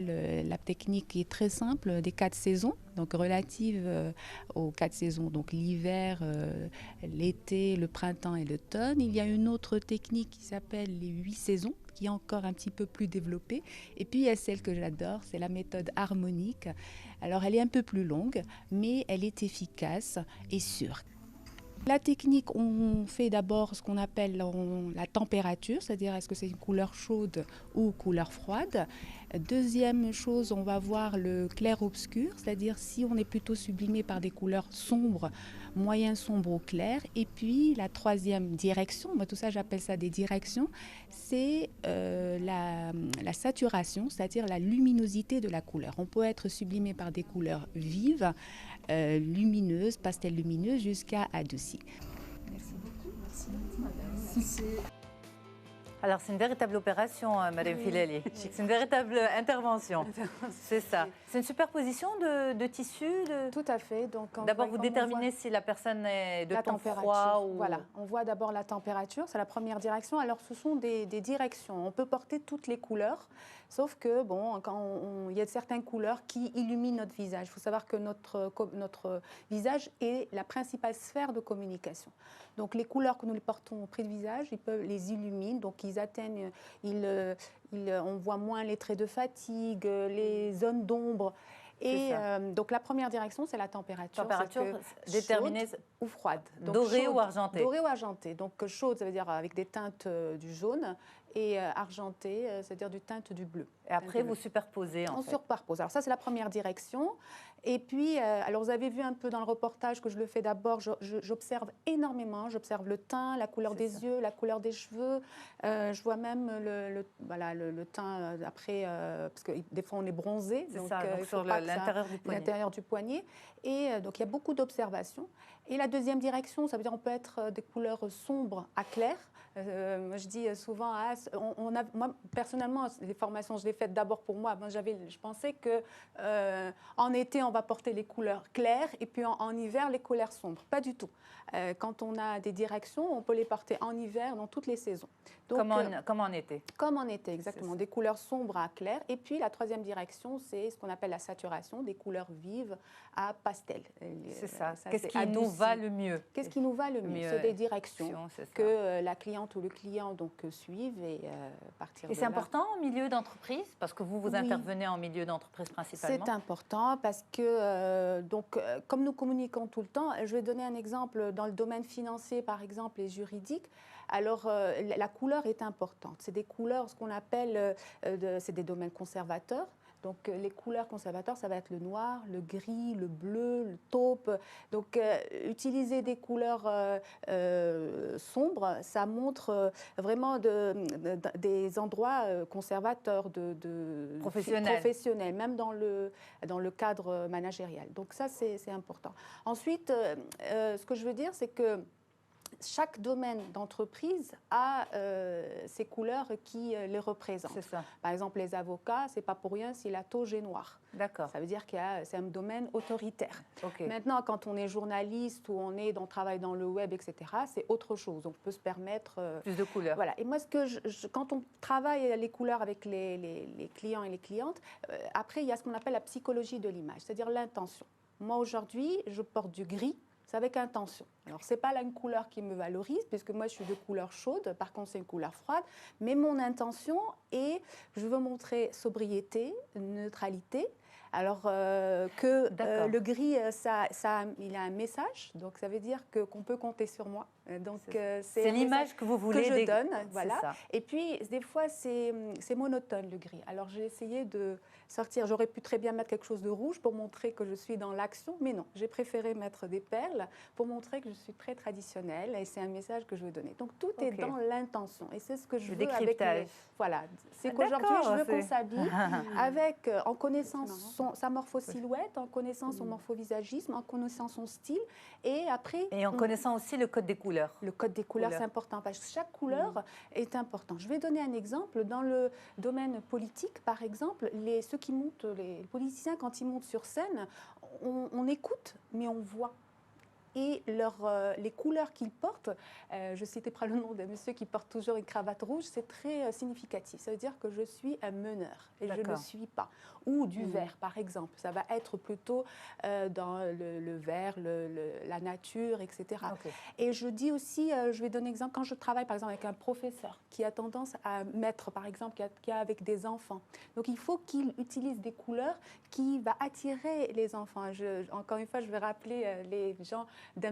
La technique est très simple des 4 saisons, donc relative aux 4 saisons, donc l'hiver, l'été, le printemps et l'automne. Il y a une autre technique qui s'appelle les 8 saisons, qui est encore un petit peu plus développée. Et puis il y a celle que j'adore, c'est la méthode harmonique. Alors elle est un peu plus longue, mais elle est efficace et sûre. La technique, on fait d'abord ce qu'on appelle la température, c'est-à-dire est-ce que c'est une couleur chaude ou couleur froide. Deuxième chose, on va voir le clair-obscur, c'est-à-dire si on est plutôt sublimé par des couleurs sombres, moyen sombre ou clair. Et puis la troisième direction, moi tout ça j'appelle ça des directions, c'est la saturation, c'est-à-dire la luminosité de la couleur. On peut être sublimé par des couleurs vives, lumineuses, pastel lumineuses jusqu'à adoucies. Merci beaucoup. Merci beaucoup, madame. Alors, c'est une véritable opération, Madame Filelli. C'est une véritable intervention. C'est ça. C'est une superposition de tissus. Tout à fait. D'abord, vous déterminez si la personne est de temps froid ou... Voilà, on voit d'abord la température, c'est la première direction. Alors, ce sont des directions. On peut porter toutes les couleurs, sauf que, bon, il y a certaines couleurs qui illuminent notre visage. Il faut savoir que notre visage est la principale sphère de communication. Donc, les couleurs que nous portons au près du visage, ils peuvent les illuminer. Donc, ils atteignent, on voit moins les traits de fatigue, les zones d'ombre. Et donc la première direction, c'est la température. Température déterminée ou froide. Donc, dorée chaude, ou argentée. Dorée ou argentée. Donc chaude, ça veut dire avec des teintes du jaune, et argentée, c'est-à-dire du teinte du bleu. Et après, vous superposez On superpose. Alors ça, c'est la première direction. Et puis, alors vous avez vu un peu dans le reportage que je le fais d'abord, j'observe énormément. J'observe le teint, la couleur des yeux, la couleur des cheveux. Je vois même le teint après, parce que des fois on est bronzé. C'est ça, donc sur l'intérieur du poignet. Et donc il y a beaucoup d'observations. Et la deuxième direction, ça veut dire on peut être des couleurs sombres à claires. Moi, je dis souvent, moi personnellement, les formations, je les fais d'abord pour moi. Moi, je pensais que en été, on va porter les couleurs claires et puis en hiver, les couleurs sombres. Pas du tout. Quand on a des directions, on peut les porter en hiver, dans toutes les saisons. Donc, comme en été. Comme en été, exactement. Des couleurs sombres à claires. Et puis, la troisième direction, c'est ce qu'on appelle la saturation, des couleurs vives à pastel. C'est ça. Qu'est-ce qui nous va le mieux? Qu'est-ce qui nous va le mieux? C'est des directions que la cliente ou le client suivent et partir de là. Et c'est important en milieu d'entreprise? Parce que vous intervenez en milieu d'entreprise principalement. C'est important parce que, comme nous communiquons tout le temps, je vais donner un exemple dans le domaine financier, par exemple, et juridique. Alors, la couleur est importante. C'est des couleurs, ce qu'on appelle, c'est des domaines conservateurs. Donc, les couleurs conservateurs, ça va être le noir, le gris, le bleu, le taupe. Donc, utiliser des couleurs sombres, ça montre vraiment des endroits conservateurs, professionnels, même dans le cadre managérial. Donc, ça, c'est important. Ensuite, ce que je veux dire, c'est que chaque domaine d'entreprise a ses couleurs qui les représentent. C'est ça. Par exemple, les avocats, c'est pas pour rien si la toge est noire. D'accord. Ça veut dire que c'est un domaine autoritaire. Okay. Maintenant, quand on est journaliste ou on travaille dans le web, etc., c'est autre chose. On peut se permettre plus de couleurs. Voilà. Et moi, quand on travaille les couleurs avec les clients et les clientes, après, il y a ce qu'on appelle la psychologie de l'image, c'est-à-dire l'intention. Moi, aujourd'hui, je porte du gris. C'est avec intention. Alors, ce n'est pas là une couleur qui me valorise, puisque moi, je suis de couleur chaude, par contre, c'est une couleur froide. Mais mon intention est, je veux montrer sobriété, neutralité. Alors le gris, il a un message, donc ça veut dire qu'on peut compter sur moi. Donc c'est l'image que vous voulez que je donne, voilà. Et puis des fois c'est monotone le gris. Alors j'ai essayé de sortir. J'aurais pu très bien mettre quelque chose de rouge pour montrer que je suis dans l'action, mais non. J'ai préféré mettre des perles pour montrer que je suis très traditionnelle et c'est un message que je veux donner. Donc tout est dans l'intention et c'est ce que je veux avec voilà. C'est qu'aujourd'hui je veux qu'on s'habille avec en connaissant sa morpho-silhouette, en connaissant son morpho-visagisme, en connaissant son style et après... Et en connaissant aussi le code des couleurs. Le code des couleurs, c'est important parce que chaque couleur est important. Je vais donner un exemple. Dans le domaine politique, par exemple, ceux qui montent, les politiciens, quand ils montent sur scène, on écoute, mais on voit. et les couleurs qu'ils portent. Je citais pas le nom d'un monsieur qui porte toujours une cravate rouge, c'est très significatif. Ça veut dire que je suis un meneur et je ne le suis pas. Ou du vert, par exemple. Ça va être plutôt dans le vert, la nature, etc. Okay. Et je dis aussi, je vais donner un exemple, quand je travaille par exemple avec un professeur qui a tendance à mettre, par exemple, qui a avec des enfants. Donc il faut qu'il utilise des couleurs qui vont attirer les enfants. Encore une fois, je vais rappeler les gens d'un